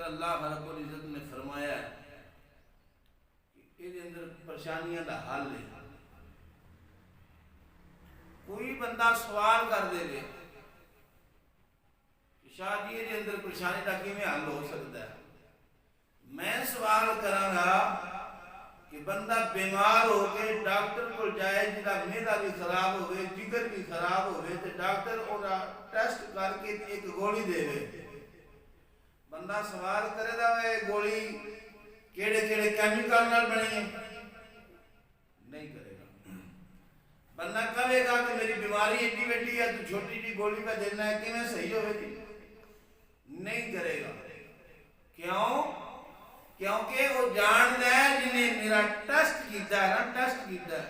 اللہ رب العزت نے فرمایا کہ یہ اندر پریشانیاں دا حل ہے. کوئی بندہ سوال کر دے گے کہ شاہ جی یہ اندر پریشانی دا کیویں حل ہو سکتا ہے. میں سوال کراں گا کہ بندہ بیمار ہو کے ڈاکٹر کو جائے جدا معدہ بھی خراب ہوئے جگر بھی خراب ہوئے تو ڈاکٹر اونا ٹیسٹ کر کے ایک گولی دے گئے. بندہ سوال کرے دا وہ گولی کیڑے کیڑے کیمیکل نال بنی ہے؟ نہیں کرے گا. بندہ کہے گا کہ میری بیماری اتنی بیٹی ہے تو چھوٹی جی گولی پہ دینا ہے کہ میں صحیح ہوئے گی؟ نہیں کرے گا. کیوں؟ کیونکہ وہ جان ہے جنہیں میرا ٹیسٹ کیتا ہے نا ٹیسٹ کیتا ہے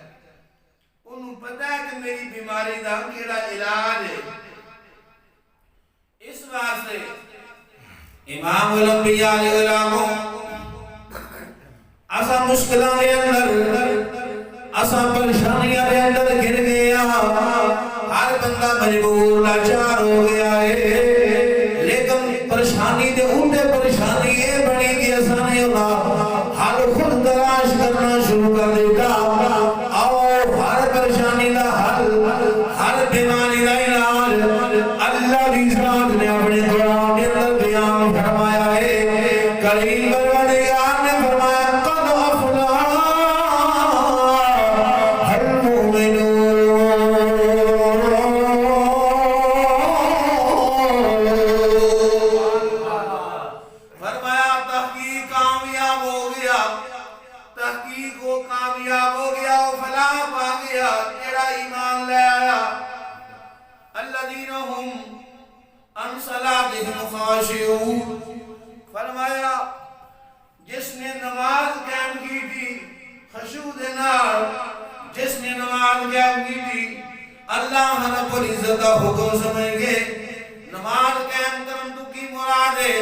انہوں پتہ ہے کہ میری بیماری دا کیڑا علاج ہے. اس واسطے امام الانبیاء علیہ السلام اسا مشکلوں کے اندر اسا پریشانیاں کے اندر گر گیا. ہر بندہ مجبور لاچار ہو گیا ہے لیکن پریشانی دے اندے پریشانی یہ بنی کہ اسا نے حل خود تلاش کرنا شروع کر دیتا. اور ہر پریشانی دا حل ہر بیماری دا علاج اللہ کی ذات نے اپنے قرآن کے اندر بیان فرمایا ہے. کریم پروردگار نے فرمایا قد افلح المؤمنون. فرمایا تحقیق کامیاب ہو گیا تحقیق وہ کامیاب ہو گیا وہ فلاح پا گیا جیڑا ایمان لے آیا. الذین هم عن صلاتهم خاشعون. فرمایا جس نے نماز قائم کی تھی خشوع دے نال جس نے نماز قائم کی تھی اللہ رب العزت کا حکم سمجھ کے نماز قائم کرن تو کی مراد ہے.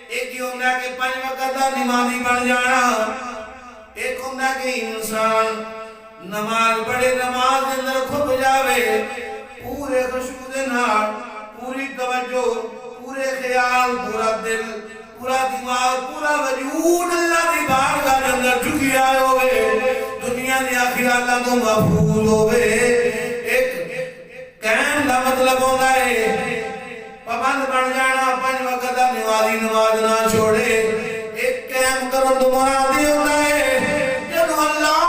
ایک ہی ہوتا ہے کہ 5 وقت کا نمازی بن جانا. ایک ہوتا ہے کہ انسان نماز پڑھے نماز کے اندر کھپ جاوے پورے خشوع دے نال پوری توجہ پورے خیال پورا دل پورا دماغ پورا وجود اللہ دی بارگاہ کے اندر جھکی آئے ہوئے دنیا دی آخرت اللہ تو محفوظ ہوئے. ایک کہن دا مطلب ہوتا ہے پابند بن جانا 5 وقت کا نمازی نماز نہ چھوڑے. ایک قائم کرن تو مراد یہ ہوتا ہے جب اللہ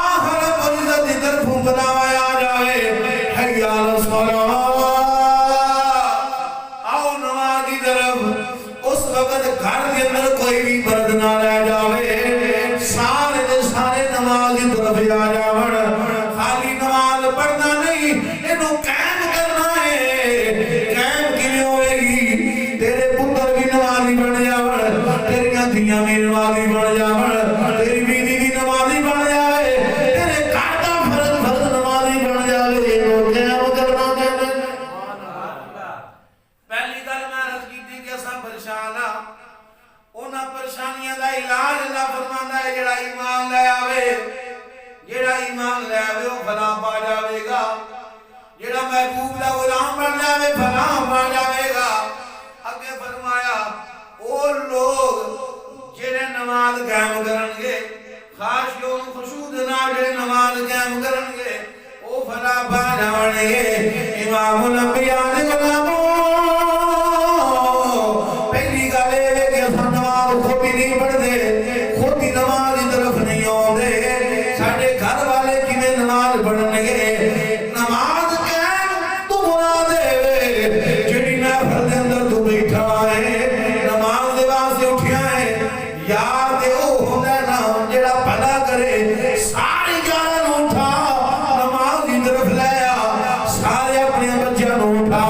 رب العزت کی طرف بلاوایا آ جائے حی علی الصلاۃ آؤ نماز کی طرف. اس وقت گھر کے اندر کوئی بھی مرد نہ رہ جاوے سارے دے سارے نماز کی طرف آ جاون. خالی نماز پڑھنا نہیں انہوں قائم کرنا ہے. قائم کیوں ہوئے گی تیرے پتر بھی نمازی بن جاون تیریاں دھیاں بھی نمازی بن جاون تیری بیوی بھی نمازی بن جائے تیرے گھر دا فرد نمازی بن جائے. قائم کرنا کہنے پہلی گل میں عرض کی تھی کہ اساں پریشان ہاں انہاں پریشانیاں دا علاج اللہ فرماندا ہے جڑا ایمان لے آوے جڑا ایمان لے آوے وہ فلاح پا جاوے گا. جڑا محبوب دا غلام بن جاوے فلاح پا جاوے گا. اگے فرمایا وہ لوگ جڑے نماز قائم کرن گے خاشعون خشوع دے نال جڑے نماز قائم کرن گے وہ فلاح پا جاون گے. امام الانبیاء علیہ السلام پہلی گل یہ کہ اساں نماز خود ہی نہیں پڑھتے خود ہی نماز کی طرف نہیں آتے. ساڈے گھر والے کیویں نماز پڑھن گے؟ نماز قائم تو مراد ہے جڑی محفل دے اندر تو بیٹھا ہے نماز دے واسطے اٹھیا ہے یار تے او ہوندا نا جڑا بھلا کرے ساری جان اٹھا نماز کی طرف لے آ سارے اپنے بچیاں نوں اٹھا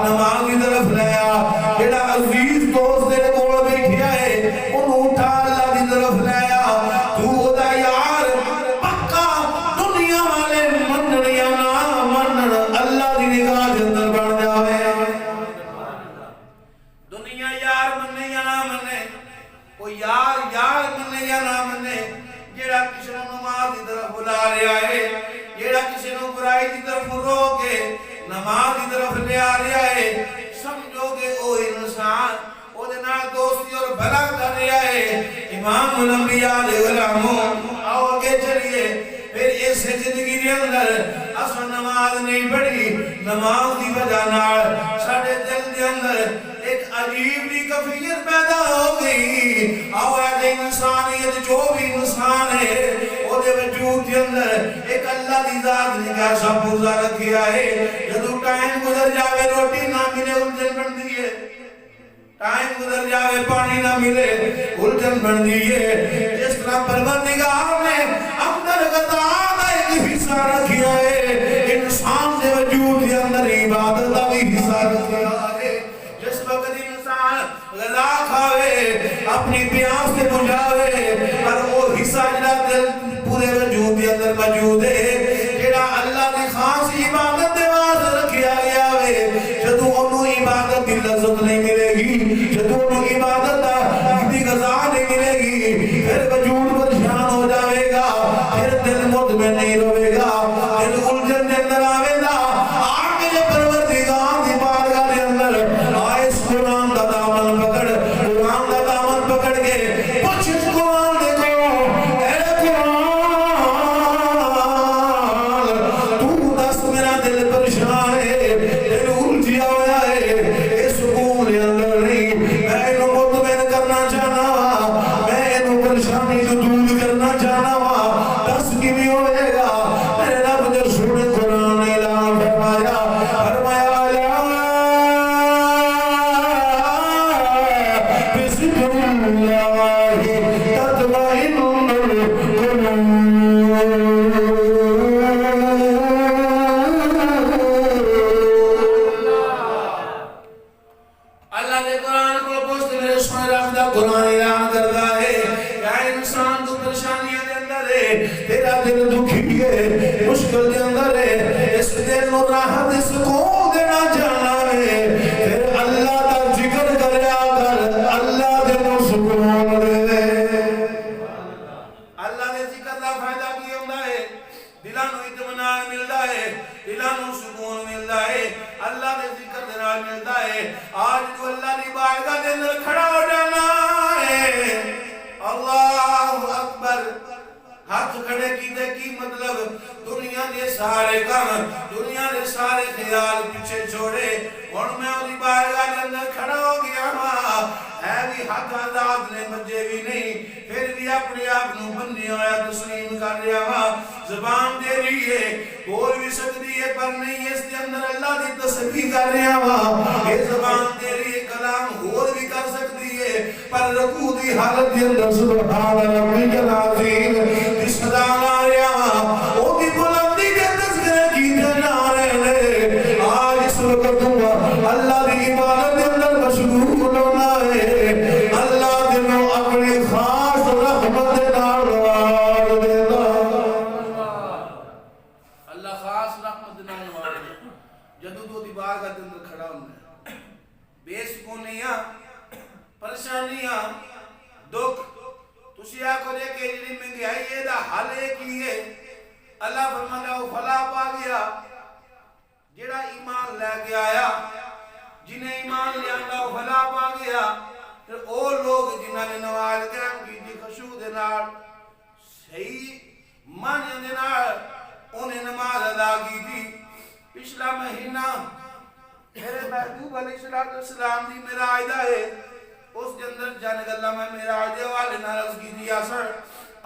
نماز کی طرف لے آ. جڑا عزیز دوست تیرے کول بیٹھیا ہے اونوں اٹھا اللہ کی طرف لے آ. تو او دا یار پکا دنیا والے منن یا نہ منن اللہ دی نگاہ دے اندر بن جاوے. دنیا یار مننے یا نہ مننے وہ یار یار مننے یا نہ مننے جیڑا کسی نو نماز کی طرف بلا رہا ہے جیڑا کسی نو برائی کی طرف رو کے نماز کی طرف لے آ رہا ہے سمجھو کہ وہ انسان وہ دے نال دوستی اور بھلا کر امام الانبیاء دے غلاموں آؤ آگے چلیے پھر اس زندگی دے اندر اصل نماز نہیں پڑھی نماز دی وجہ نال ساڑھے دل دے اندر ایک عجیب دی کفیت پیدا ہو گئی آؤ ایسے انسانیت جو بھی انسان ہے وہ دے وجود دے اندر ایک اللہ دی ذات نے کیسا پوزا رکھیا ہے جدو ٹائم گزر جاوے روٹی نہ ملے الجھن بن دیئے ٹائم گزر جاوے پانی نہ ملے الجھن بن دیئے جس طرح پروردگار نے اندر غذا کا ایک حصہ رکھیا ہے انسان دے وجود دے اندر عبادت کا بھی حصہ رکھیا ہے جس وقت انسان غذا کھاوے اپنی پیاس سے بجھاوے پر وہ حصہ جڑا دل پورے وجود دے اندر موجود ہے جڑا اللہ نے خاص عبادت دے واسطے رکھیا گیا ہے جدوں انہوں عبادت دی لذت نہیں ملے گی جدوں انہوں عبادت دی غذا نہیں ملے گی پھر وجود پریشان ہو جاوے گا پھر دل مطمئن نہیں رہے گا دل الجھن دے اندر آوے گا آگے جو پروردگار دی بارگاہ دے اندر آئے اس قرآن کا دامن پکڑ قرآن کا دامن پکڑ کے پوچھ اس قرآن دے کو اے قرآن تو دس میرا دل پریشان ہے دل الجھیا ہوا ہے اس سکون دے اندر نہیں میں انہوں مطمئن کرنا چاہنا وا میں انہوں پریشانی تو دور کرنا چاہنا وا دس کی بھی ہوئے گا میرے رب جو سونے قرآن اعلان فرمایا بسم اللہ تطمئن القلوب اللہ نے قرآن کو پوچھتے میرے سونے رب دا قرآن اعلان کرتا ہے یا انسان تو پریشانیاں دے اندر ہے تیرا دل دکھی ہے مشکل دے اندر ہے اس دل نو راحت سکون دینا چاہنا ہے پھر اللہ دا ذکر کریا کر اللہ دے نو سکون دے اللہ دے ذکر دا فائدہ کی ہوتا ہے دلاں نو اطمینان ملدا ہے دلاں نو سکون ملدا ہے اللہ دے ذکر دے نال ملدا ہے آج تو اللہ دی بارگاہ دے اندر کھڑا ہو جانا ہے اللہ اکبر ہاتھ کھڑے کیتے کی مطلب دنیا دے سارے کام دنیا دے سارے خیال پیچھے چھوڑے اور میں اُسی بارگاہ دے اندر کھڑا ہو گیا ہاں ہے بھی حق آزاد نے بجے بھی نہیں پھر بھی اپنے آپ نو بندی آیا تسلیم کر رہا ہاں زبان دے رہی ہے بول بھی سکتی ہے پر نہیں اس کے اندر اللہ دی تسبیح کر رہا ہاں یہ زبان دے رہی ہے کلام اور بھی کر سکتی ہے پر رکوع دی حالت دے اندر سبحان ربی العظیم دی صدا آ رہا ہاں وہ دی بلندی کے تذکرے کی جنا رہے آج اس وقت اللہ دی عبادت دے اندر مشغول ہونا ہے اللہ دے نو اپنی خاص رحمت دے نال نواز دیتا اللہ خاص رحمت دے نال نواز دیتا جدو تو دی بارگاہ دے اندر کھڑا ہونا ہے بے سکونیاں پریشانیاں دکھ تسی آکو دے کہ جنہی مہنگائی ہے دا حل ایک ہی ہے اللہ فرماتا وہ فلا پا گیا جڑا ایمان لے کے آیا جنہیں ایمان لے آنگا وہ فلا پا گیا پھر او لوگ جنہاں نے نماز قائم کی تھی خشوع دے نال صحیح معنی دے نال انہیں نماز ادا کی تھی پچھلا مہینہ میرے محبوب علیہ السلام دی معراج دا ہے اس کے اندر جانگ اللہ میں معراج دے والے نارض کی تھی اثر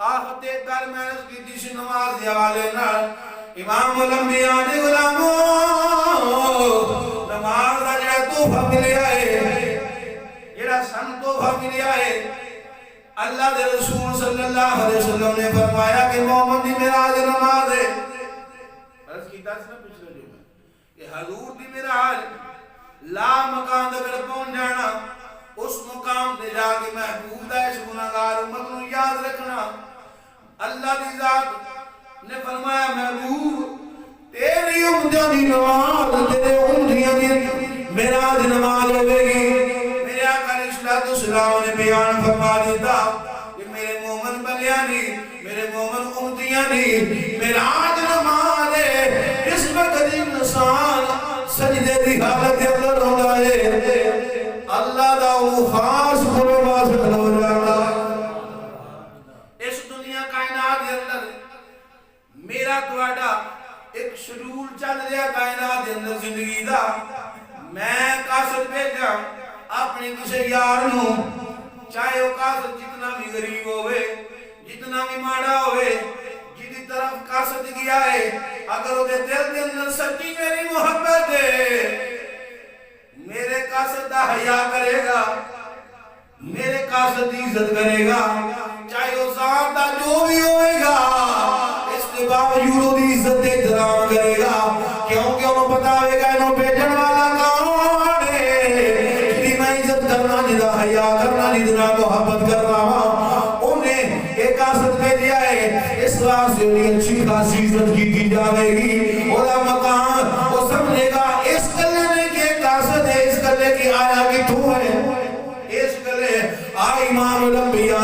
آخت ایک گل میں عرض کی تھی سی نماز دے والے نال امام الانبیاء دے غلاموں نماز دا جڑا تحفہ ملیا ہے جڑا سن تحفہ ملیا ہے اللہ دے رسول صلی اللہ علیہ وسلم نے فرمایا کہ محمد دی معراج نماز ہے عرض کی تھا اس میں پچھلے جو میں کہ حضور دی معراج لا مقام دے پر پہنچ جانا اس مقام دے جا کے محبوب دا اس گناہگار امت نو یاد رکھنا اللہ دی ذات نے فرمایا محبوب تیری امتیاں دی نماز تیرے امتیاں دی معراج نماز ہوئے گی میرے آقا علیہ السلام نے بیان فرما دیتا کہ میرے مومن بلیاں نہیں میرے مومن امتیاں نہیں معراج نماز ہے اس وقت انسان سجدے دی حالت کے اندر ہوتا ہے اللہ دا وہ خاص قربہ سے ہو جاتا چاہے وہ قاصد جتنا بھی غریب ہوئے جتنا بھی ماڑا ہوئے جدی طرف قاصد گیا ہے اگر وہ دل کے اندر سچی میری محبت ہے میرے قاصد دا حیا کرے گا میرے قاصد دی عزت کرے گا چاہے وہ ذات دا جو بھی ہوئے گا اس کے باوجود وہ دی عزت دے احترام کرے گا کیونکہ انہوں بتاوے گا انہوں بیٹھن والا کون ہے جدی میں عزت کرنا جدا حیا کرنا جدا محبت کرنا انہیں ایک قاصد پہ دیا ہے اس واسطے انہیں اچھی خاصی عزت کی جاوے گی اور مقام وہ سمجھے گا اس کلے میں کہ قاصد ہے اس کلے کی آیا کی تو ہے اس کلے آئی امام الانبیاء